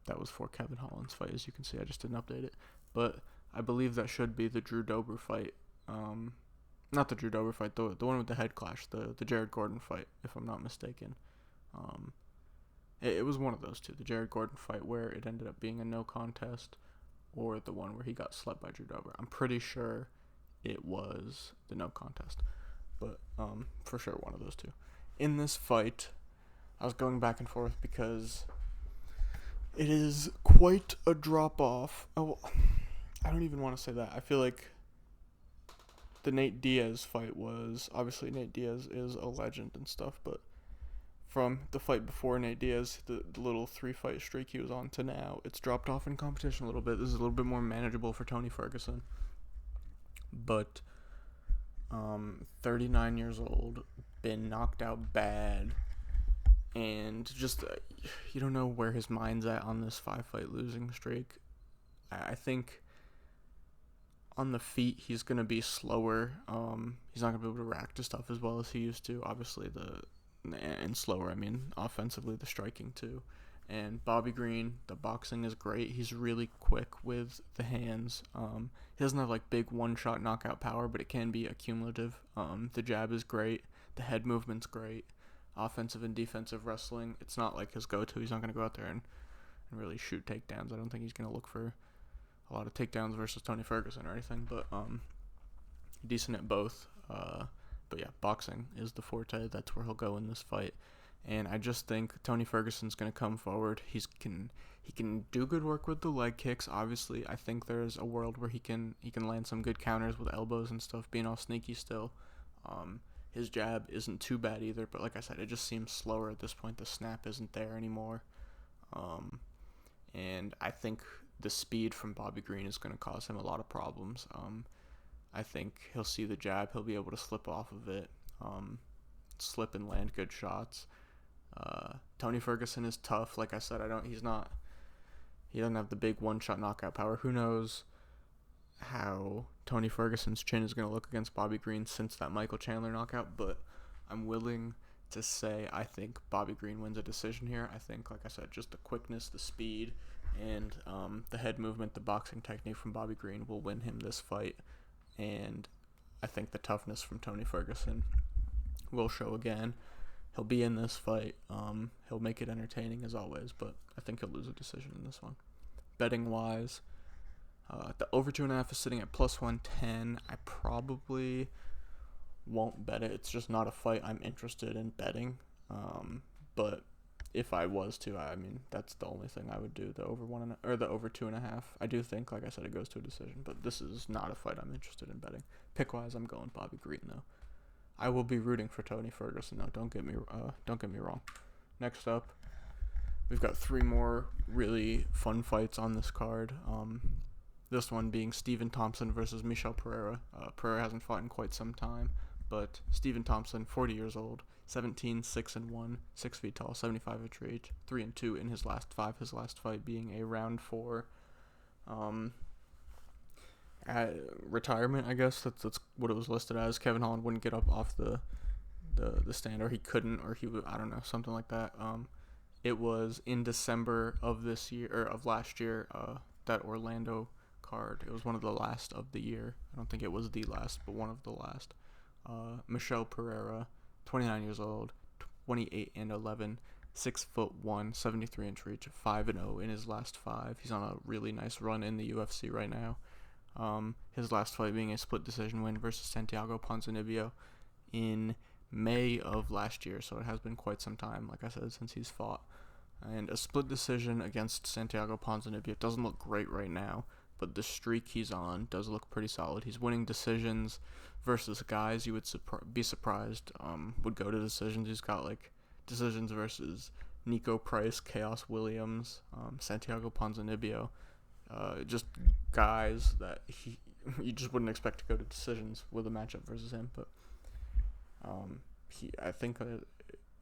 that was for Kevin Holland's fight. As you can see, I just didn't update it, but I believe that should be the Drew Dober fight. Not the Drew Dober fight, the one with the head clash, the Jared Gordon fight, if I'm not mistaken. It was one of those two, the Jared Gordon fight where it ended up being a no contest, or the one where he got slept by Drew Dober. I'm pretty sure it was the no contest, but for sure one of those two. In this fight, I was going back and forth because it is quite a drop-off. Oh, I don't even want to say that. I feel like the Nate Diaz fight was, obviously Nate Diaz is a legend and stuff, but from the fight before Nate Diaz, the little 3-fight streak he was on, to now, it's dropped off in competition a little bit. This is a little bit more manageable for Tony Ferguson. But 39 years old, been knocked out bad, and just you don't know where his mind's at on this 5-fight losing streak. I think on the feet he's going to be slower. He's not going to be able to react to stuff as well as he used to. Obviously, and slower, I mean offensively, the striking too. And Bobby Green, the boxing is great. He's really quick with the hands. He doesn't have like big one-shot knockout power, but it can be accumulative. The jab is great. The head movement's great. Offensive and defensive wrestling, it's not like his go-to. He's not going to go out there and really shoot takedowns. I don't think he's going to look for a lot of takedowns versus Tony Ferguson or anything, but decent at both. But yeah, boxing is the forte. That's where he'll go in this fight. And I just think Tony Ferguson's going to come forward. He can do good work with the leg kicks. Obviously, I think there's a world where he can land some good counters with elbows and stuff, being all sneaky still. His jab isn't too bad either, but like I said, it just seems slower at this point. The snap isn't there anymore. And I think the speed from Bobby Green is going to cause him a lot of problems. I think he'll see the jab. He'll be able to slip off of it, slip and land good shots. Tony Ferguson is tough. Like I said, he doesn't have the big one-shot knockout power. Who knows how Tony Ferguson's chin is going to look against Bobby Green since that Michael Chandler knockout, but I'm willing to say I think Bobby Green wins a decision here. I think, like I said, just the quickness, the speed, and the head movement, the boxing technique from Bobby Green will win him this fight. And I think the toughness from Tony Ferguson will show again. He'll be in this fight. He'll make it entertaining as always, but I think he'll lose a decision in this one. Betting-wise, the over 2.5 is sitting at plus 110. I probably won't bet it. It's just not a fight I'm interested in betting. But if I was to, I mean, that's the only thing I would do. The over 2.5. I do think, like I said, it goes to a decision, but this is not a fight I'm interested in betting. Pick-wise, I'm going Bobby Green though. I will be rooting for Tony Ferguson though. Don't get me wrong. Next up, we've got 3 more really fun fights on this card. This one being Stephen Thompson versus Michel Pereira. Pereira hasn't fought in quite some time, but Stephen Thompson, 40 years old, 17-6-1, 6 feet tall, 75-inch reach, 3-2 in his last 5. His last fight being a round 4 retirement, I guess. That's what it was listed as. Kevin Holland wouldn't get up off the stand, or he couldn't, or he would, I don't know, something like that. It was in December of this year, or of last year, that Orlando card. It was one of the last of the year. I don't think it was the last, but one of the last. Michel Pereira, 29 years old, 28-11, 6'1", 73-inch reach, 5-0 in his last 5. He's on a really nice run in the UFC right now. His last fight being a split decision win versus Santiago Ponzinibbio in May of last year, so it has been quite some time, like I said, since he's fought. And a split decision against Santiago Ponzinibbio doesn't look great right now, but the streak he's on does look pretty solid. He's winning decisions versus guys you would be surprised would go to decisions. He's got like decisions versus Nico Price, Chaos Williams, Santiago Ponzinibbio, just guys that you just wouldn't expect to go to decisions with a matchup versus him. But I think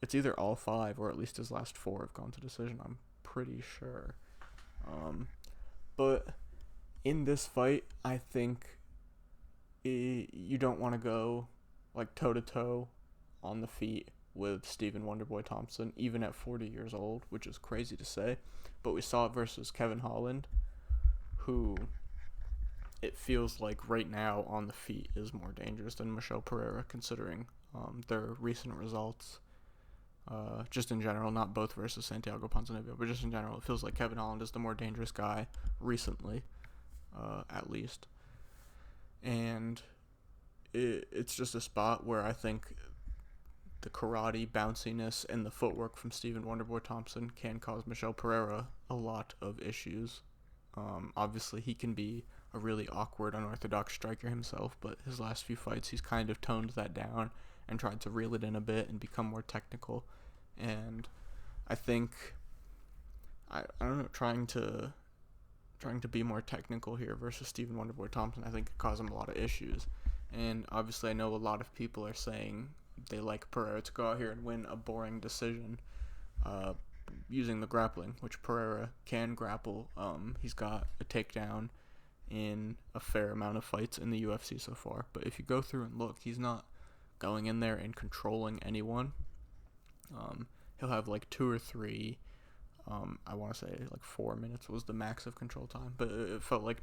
it's either all 5 or at least his last 4 have gone to decision. I'm pretty sure. But in this fight, I think you don't want to go like toe-to-toe on the feet with Stephen Wonderboy Thompson, even at 40 years old, which is crazy to say. But we saw it versus Kevin Holland, who it feels like right now on the feet is more dangerous than Michel Pereira, considering their recent results. Just in general, not both versus Santiago Ponzinibbio, but just in general, it feels like Kevin Holland is the more dangerous guy recently, at least. And it's just a spot where I think the karate bounciness and the footwork from Stephen Wonderboy Thompson can cause Michel Pereira a lot of issues. Obviously, he can be a really awkward, unorthodox striker himself, but his last few fights, he's kind of toned that down and tried to reel it in a bit and become more technical. And I think, I don't know, trying to be more technical here versus Stephen Wonderboy Thompson, I think could cause him a lot of issues. And obviously, I know a lot of people are saying they like Pereira to go out here and win a boring decision using the grappling, which Pereira can grapple. He's got a takedown in a fair amount of fights in the UFC so far. But if you go through and look, he's not going in there and controlling anyone. He'll have like 2 or 3, I want to say like 4 minutes was the max of control time, but it felt like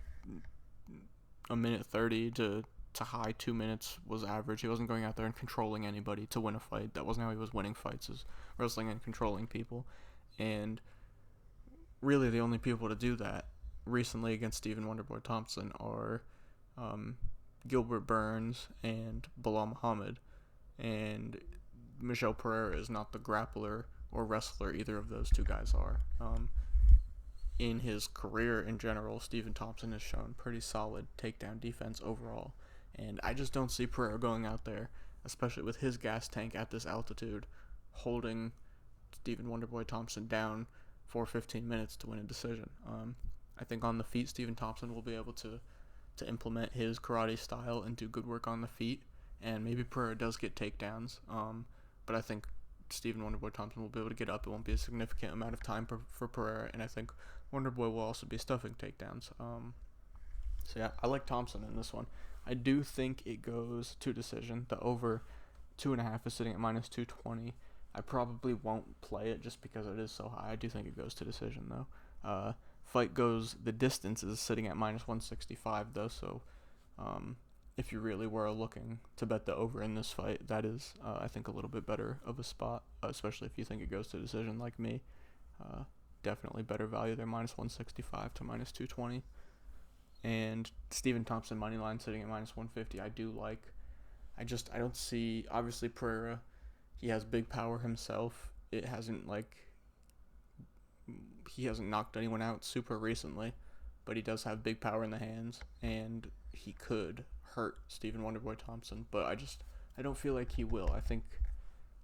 a minute 30 to high 2 minutes was average. He wasn't going out there and controlling anybody to win a fight. That wasn't how he was winning fights, is wrestling and controlling people. And really the only people to do that recently against Stephen Wonderboy Thompson are Gilbert Burns and Bilal Muhammad. And Michel Pereira is not the grappler or wrestler either of those two guys are. In his career in general, Stephen Thompson has shown pretty solid takedown defense overall. And I just don't see Pereira going out there, especially with his gas tank at this altitude, holding Stephen Wonderboy Thompson down for 15 minutes to win a decision. I think on the feet, Stephen Thompson will be able to implement his karate style and do good work on the feet. And maybe Pereira does get takedowns, but I think Stephen Wonderboy Thompson will be able to get up. It won't be a significant amount of time for Pereira, and I think Wonderboy will also be stuffing takedowns. So yeah, I like Thompson in this one. I do think it goes to decision. The over 2.5 is sitting at minus 220. I probably won't play it just because it is so high. I do think it goes to decision though. Fight goes, the distance is sitting at minus 165 though, so if you really were looking to bet the over in this fight, that is, I think, a little bit better of a spot, especially if you think it goes to decision like me. Definitely better value there, minus 165 to minus 220. And Stephen Thompson money line sitting at minus 150, I do like. I don't see, obviously Pereira, he has big power himself. He hasn't knocked anyone out super recently, but he does have big power in the hands, and he could hurt Stephen Wonderboy Thompson, but I don't feel like he will. I think,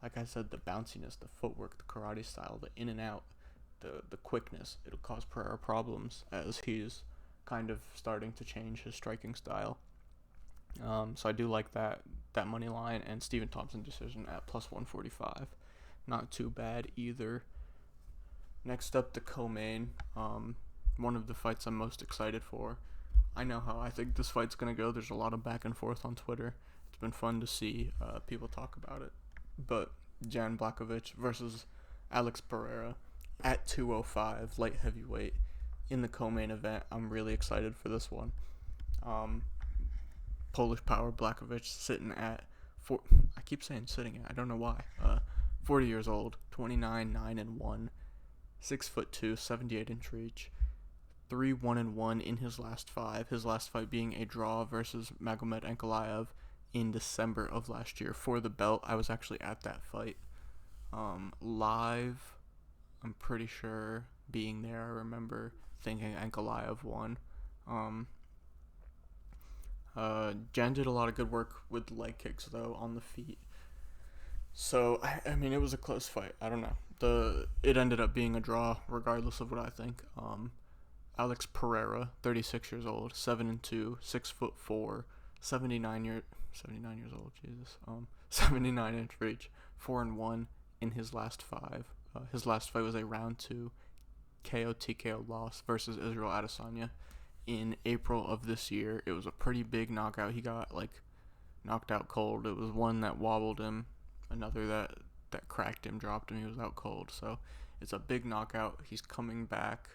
like I said, the bounciness, the footwork, the karate style, the in and out, the quickness, it'll cause Pereira problems as he's kind of starting to change his striking style. So I do like that money line, and Stephen Thompson decision at plus 145. Not too bad either. Next up, the co-main. One of the fights I'm most excited for. I know how I think this fight's going to go. There's a lot of back and forth on Twitter. It's been fun to see people talk about it. But Jan Blachowicz versus Alex Pereira at 205, light heavyweight, in the co-main event, I'm really excited for this one. Polish Power Blachowicz sitting at I keep saying sitting at, I don't know why. 40 years old, 29, 9-1, 6'2", 78-inch reach, 3-1-1 in his last 5. His last fight being a draw versus Magomed Ankalaev in December of last year for the belt. I was actually at that fight. Live, I'm pretty sure being there, I remember thinking Ankalaev won. Jan did a lot of good work with leg kicks, though, on the feet. So, I mean, it was a close fight. I don't know. It ended up being a draw, regardless of what I think. Alex Pereira, 36 years old, 7-2, 6'4", 79 years old, Jesus. 79-inch reach, 4-1 in his last 5. His last fight was a round 2 KO TKO loss versus Israel Adesanya in April of this year. It was a pretty big knockout. He got knocked out cold. It was one that wobbled him, another that cracked him, dropped him. He was out cold. So it's a big knockout. He's coming back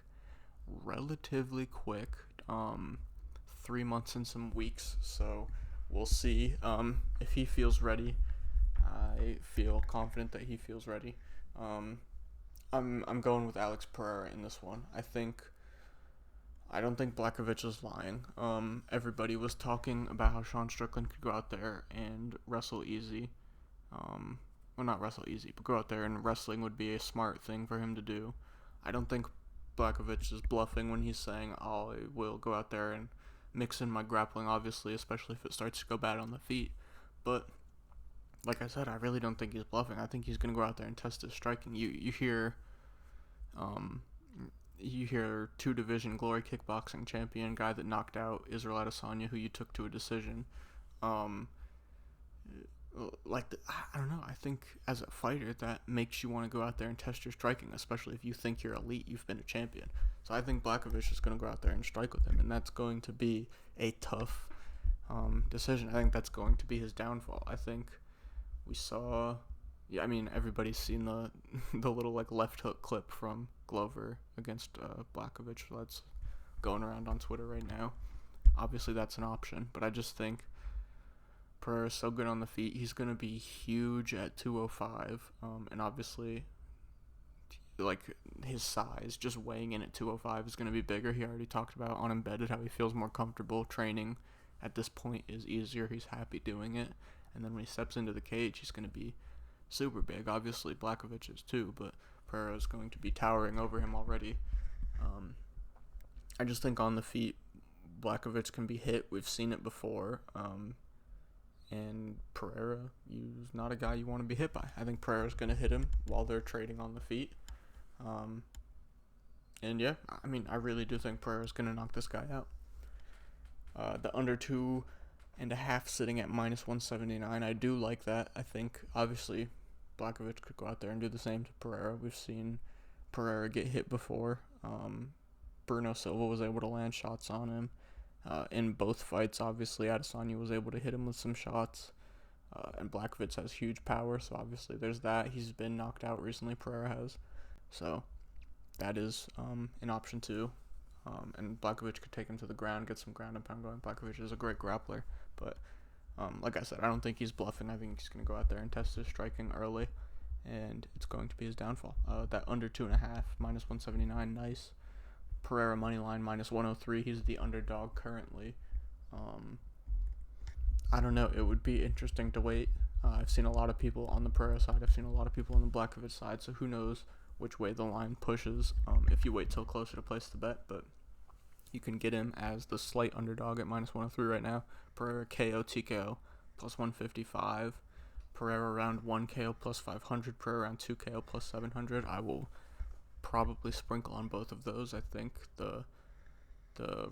relatively quick. 3 months and some weeks. So we'll see if he feels ready. I feel confident that he feels ready. I'm going with Alex Pereira in this one. I don't think Blachowicz is lying. Everybody was talking about how Sean Strickland could go out there and wrestle easy. Well, not wrestle easy, but go out there and wrestling would be a smart thing for him to do. I don't think Blachowicz is bluffing when he's saying, I will go out there and mix in my grappling, obviously, especially if it starts to go bad on the feet. But like I said, I really don't think he's bluffing. I think he's going to go out there and test his striking. You hear 2-division Glory Kickboxing champion, guy that knocked out Israel Adesanya, who you took to a decision. I don't know. I think as a fighter, that makes you want to go out there and test your striking, especially if you think you're elite, you've been a champion. So I think Blachowicz is going to go out there and strike with him, and that's going to be a tough decision. I think that's going to be his downfall. I think we saw, everybody's seen the little left hook clip from Glover against Blachowicz that's going around on Twitter right now. Obviously, that's an option, but I just think Pereira's so good on the feet. He's going to be huge at 205, and obviously, his size, just weighing in at 205 is going to be bigger. He already talked about on Embedded how he feels more comfortable. Training at this point is easier. He's happy doing it. And then when he steps into the cage, he's going to be super big. Obviously, Blachowicz is too, but Pereira is going to be towering over him already. I just think on the feet, Blachowicz can be hit. We've seen it before. And Pereira, he's not a guy you want to be hit by. I think Pereira's going to hit him while they're trading on the feet. I really do think Pereira's going to knock this guy out. The under 2.5 sitting at -179. I do like that. I think, obviously, Blachowicz could go out there and do the same to Pereira. We've seen Pereira get hit before. Bruno Silva was able to land shots on him. In both fights, obviously, Adesanya was able to hit him with some shots. And Blachowicz has huge power, so obviously there's that. He's been knocked out recently, Pereira has. So that is an option too. And Blachowicz could take him to the ground, get some ground and pound going. Blachowicz is a great grappler. But like I said, I don't think he's bluffing. I think he's going to go out there and test his striking early. And it's going to be his downfall. That under 2.5, -179, nice. Pereira moneyline, -103. He's the underdog currently. I don't know. It would be interesting to wait. I've seen a lot of people on the Pereira side. I've seen a lot of people on the Blachowicz side. So who knows which way the line pushes if you wait till closer to place the bet. But you can get him as the slight underdog at -103 right now. Pereira KO TKO +155. Pereira round 1 KO +500. Pereira round 2 KO +700. I will probably sprinkle on both of those. I think the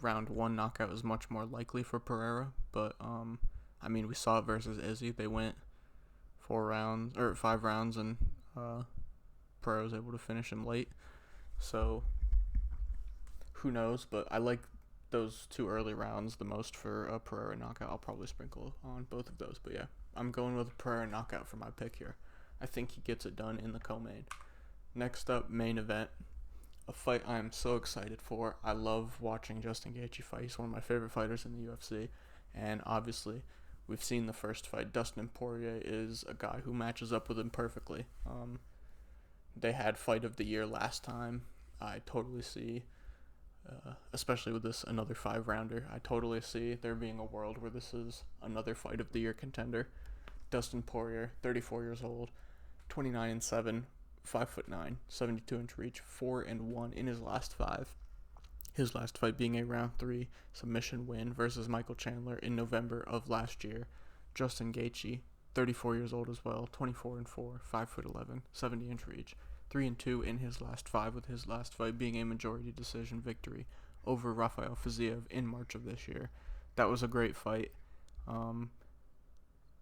round 1 knockout is much more likely for Pereira, but we saw it versus Izzy. They went 5 rounds, and Pereira was able to finish him late. So who knows? But I like those 2 early rounds the most for a Pereira knockout. I'll probably sprinkle on both of those. But yeah, I'm going with a Pereira knockout for my pick here. I think he gets it done in the co-main. Next up, main event. a fight I'm so excited for. I love watching Justin Gaethje fight. He's one of my favorite fighters in the UFC, and obviously, we've seen the first fight. Dustin Poirier is a guy who matches up with him perfectly. They had fight of the year last time. I totally see, especially with this another 5-rounder, I totally see there being a world where this is another fight of the year contender. Dustin Poirier, 34 years old, 29-7, 5'9", 72-inch reach, 4-1 in his last 5. His last fight being a round 3 submission win versus Michael Chandler in November of last year. Justin Gaethje, 34 years old as well, 24-4, 5'11", 70-inch reach, 3-2 in his last 5, with his last fight being a majority decision victory over Rafael Fiziev in March of this year. That was a great fight.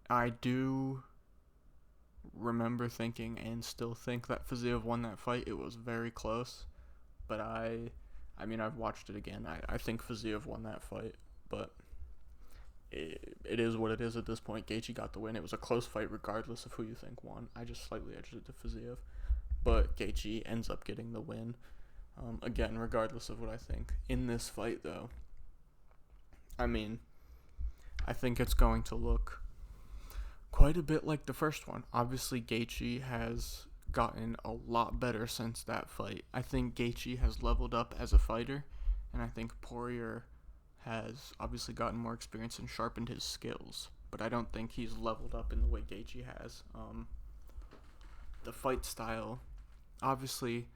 I do remember thinking and still think that Fiziev won that fight. It was very close, but I mean, I've watched it again. I think Fiziev won that fight, but it is what it is at this point. Gaethje got the win. It was a close fight regardless of who you think won. I just slightly edged it to Fiziev, but Gaethje ends up getting the win. Again, regardless of what I think. In this fight, though, I mean, I think it's going to look quite a bit like the first one. Obviously, Gaethje has gotten a lot better since that fight. I think Gaethje has leveled up as a fighter, and I think Poirier has obviously gotten more experience and sharpened his skills, but I don't think he's leveled up in the way Gaethje has. The fight style obviously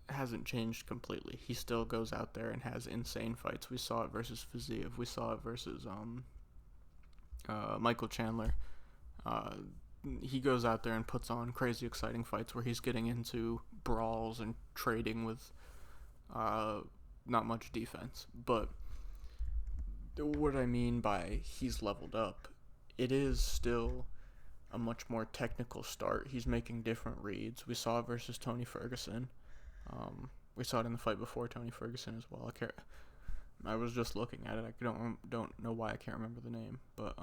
hasn't changed completely. He still goes out there and has insane fights. We saw it versus Fiziev. We saw it versus Michael Chandler. He goes out there and puts on crazy exciting fights where he's getting into brawls and trading with not much defense. But what I mean by he's leveled up, it is still a much more technical start. He's making different reads. We saw it versus Tony Ferguson. We saw it in the fight before Tony Ferguson as well. I was just looking at it. I don't know why I can't remember the name, but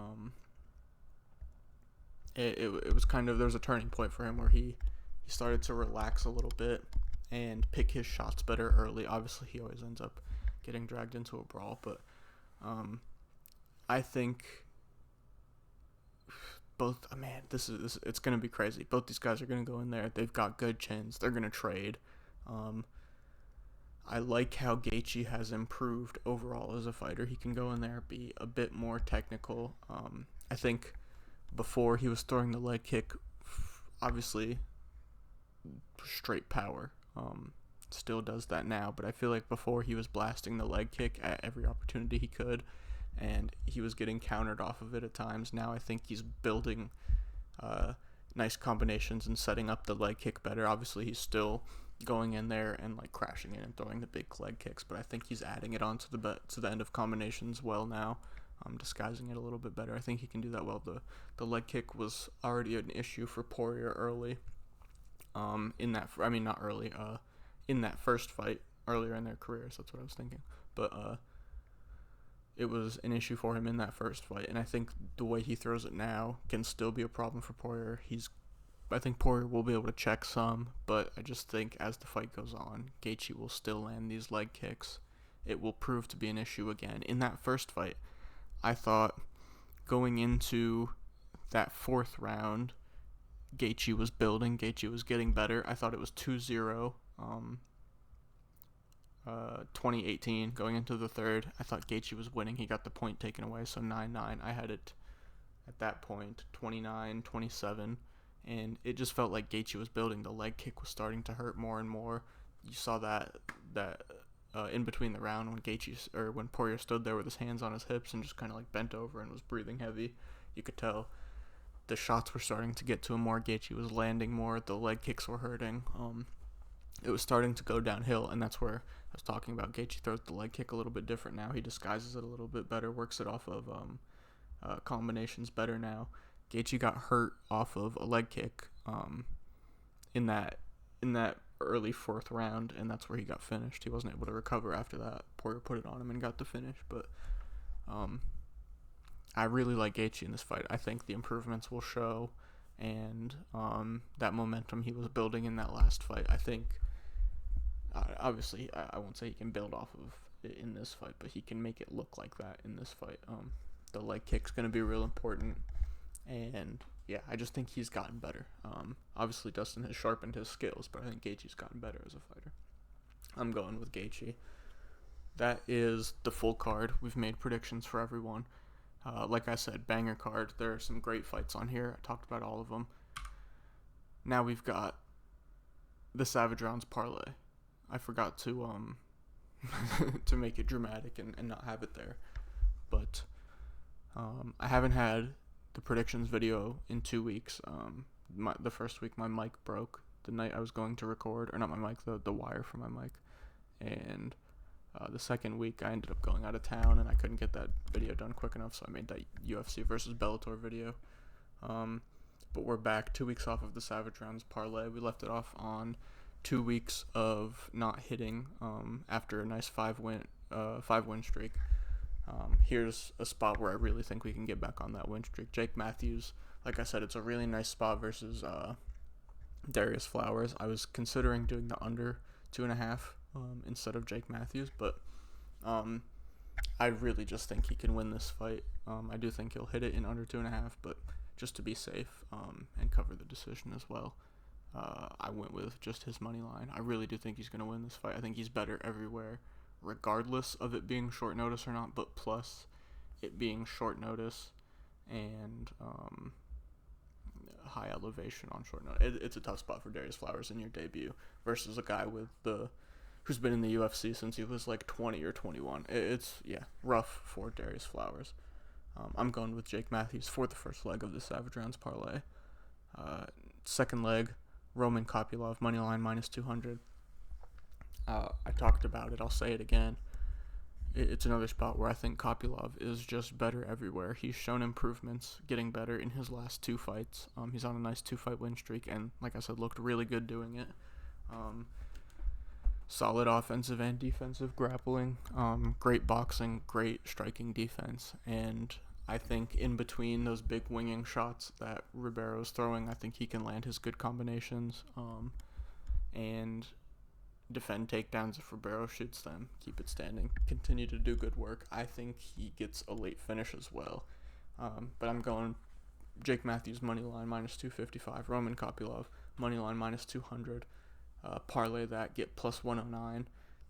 it was kind of, there was a turning point for him where he started to relax a little bit and pick his shots better early. Obviously, he always ends up getting dragged into a brawl, but I think both, it's going to be crazy. Both these guys are going to go in there. They've got good chins. They're going to trade. I like how Gaethje has improved overall as a fighter. He can go in there, be a bit more technical. I think before he was throwing the leg kick, obviously straight power. Still does that now, but I feel like before he was blasting the leg kick at every opportunity he could, and he was getting countered off of it at times. Now I think he's building nice combinations and setting up the leg kick better. Obviously, he's still going in there and like crashing in and throwing the big leg kicks, but I think he's adding it on to the end of combinations well now, disguising it a little bit better. I think he can do that well. The leg kick was already an issue for Poirier early. In that first fight earlier in their careers. That's what I was thinking. But it was an issue for him in that first fight, and I think the way he throws it now can still be a problem for Poirier. I think Poirier will be able to check some, but I just think as the fight goes on, Gaethje will still land these leg kicks. It will prove to be an issue again. In that first fight, I thought going into that fourth round, Gaethje was building. Gaethje was getting better. I thought it was 2-0. 2018 going into the third. I thought Gaethje was winning. He got the point taken away, so 9-9. I had it at that point 29-27, and it just felt like Gaethje was building. The leg kick was starting to hurt more and more. You saw that in between the round when Poirier stood there with his hands on his hips and just kind of like bent over and was breathing heavy. You could tell the shots were starting to get to him more. Gaethje was landing more. The leg kicks were hurting. It was starting to go downhill, and that's where I was talking about. Gaethje throws the leg kick a little bit different now. He disguises it a little bit better, works it off of combinations better now. Gaethje got hurt off of a leg kick in that early fourth round, and that's where he got finished. He wasn't able to recover after that. Poirier put it on him and got the finish, but I really like Gaethje in this fight. I think the improvements will show, and that momentum he was building in that last fight, I think Obviously, I won't say he can build off of it in this fight, but he can make it look like that in this fight. The leg kick's going to be real important, and yeah, I just think he's gotten better. Obviously, Dustin has sharpened his skills, but I think Gaethje's gotten better as a fighter. I'm going with Gaethje. That is the full card. We've made predictions for everyone. Like I said, banger card. There are some great fights on here. I talked about all of them. Now we've got the Savage Rounds parlay. I forgot to to make it dramatic and not have it there, but I haven't had the predictions video in 2 weeks. The first week my mic broke the night I was going to record, or not my mic, the wire for my mic, and the second week I ended up going out of town and I couldn't get that video done quick enough, so I made that UFC versus Bellator video. But we're back 2 weeks off of the Savage Rounds parlay. We left it off on 2 weeks of not hitting after a nice 5-win streak. Here's a spot where I really think we can get back on that win streak. Jake Matthews, like I said, it's a really nice spot versus Darrius Flowers. I was considering doing the under 2.5 instead of Jake Matthews, but I really just think he can win this fight. I do think he'll hit it in under 2.5, but just to be safe and cover the decision as well, I went with just his money line. I really do think he's going to win this fight. I think he's better everywhere, regardless of it being short notice or not, but plus it being short notice and high elevation on short notice. It's a tough spot for Darrius Flowers in your debut versus a guy who's been in the UFC since he was like 20 or 21. It's rough for Darrius Flowers. I'm going with Jake Matthews for the first leg of the Savage Rounds parlay. Second leg, Roman Kopylov, moneyline -200. I talked about it. I'll say it again. It's another spot where I think Kopylov is just better everywhere. He's shown improvements, getting better in his last 2 fights. He's on a nice 2-fight win streak, and like I said, looked really good doing it. Solid offensive and defensive grappling, great boxing, great striking defense, and I think in between those big winging shots that Ribeiro's throwing, I think he can land his good combinations and defend takedowns if Ribeiro shoots them, keep it standing, continue to do good work. I think he gets a late finish as well. But I'm going Jake Matthews moneyline -255, Roman Kopylov moneyline -200. Parlay that, get +109.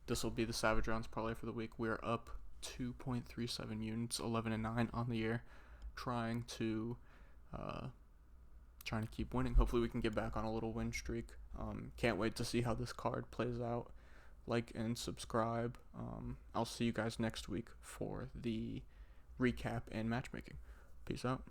This will be the Savage Rounds parlay for the week. We're up 2.37 units, 11-9 on the year, trying to keep winning. Hopefully we can get back on a little win streak. Can't wait to see how this card plays out. Like and subscribe. I'll see you guys next week for the recap and matchmaking. Peace out.